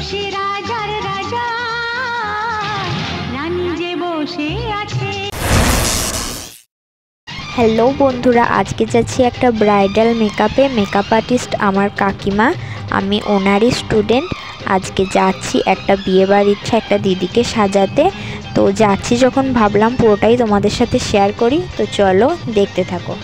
বসে রাজার রাজা রানী যে বসে আছে। হ্যালো বন্ধুরা, আজকে যাচ্ছি একটা ব্রাইডাল মেকআপে। মেকআপ আর্টিস্ট আমার কাকিমা, আমি ওনারই স্টুডেন্ট। আজকে যাচ্ছি একটা বিয়েবাড়ির ইচ্ছা একটা দিদিকে সাজাতে। তো যাচ্ছি যখন ভাবলাম পুরোটাই তোমাদের সাথে শেয়ার করি। তো চলো দেখতে থাকো।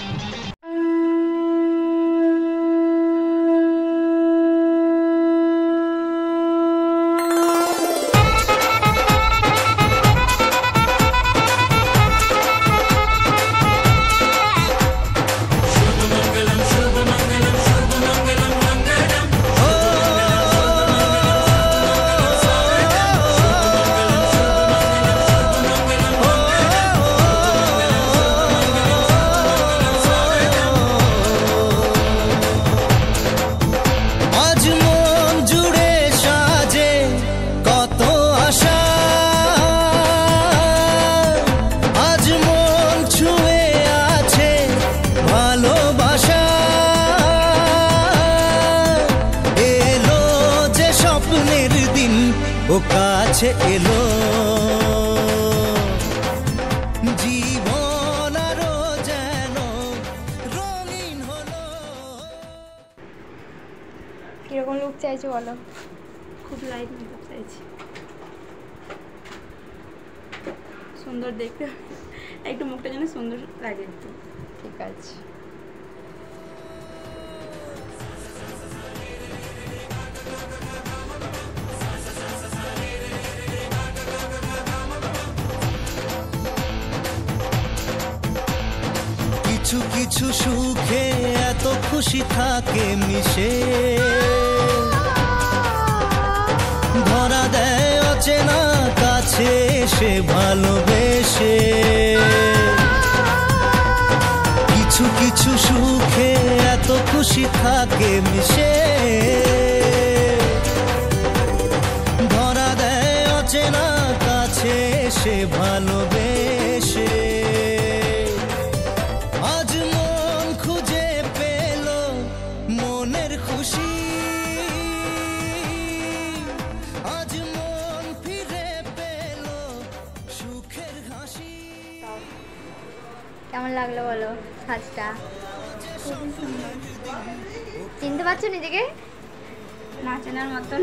ও কাছে এলো জীবন আরো যেন রঙিন হলো। কিরকম লুক চাইছো বলো? খুব লাইট মেকআপ চাইছি, সুন্দর দেখতে, একটু মুখটা যেন সুন্দর লাগে একটু। ঠিক আছে। কিছু কিছু সুখে এত খুশি থাকে মিশে, ধরা দেয় অচেনা কাছে সে ভালোবেসে। কিছু কিছু সুখে এত খুশি থাকে মিশে, ধরা দেয় অচেনা কাছে সে ভালোবেসে। আজ মন খুঁজে পেল মনের খুশি, আজ মন ফিরে পেল সুখের হাসি। কেমন লাগলো বলো সাজটা? খুবই সুন্দর, চিনতে পারছো নিজেকে? না চেনার মতন।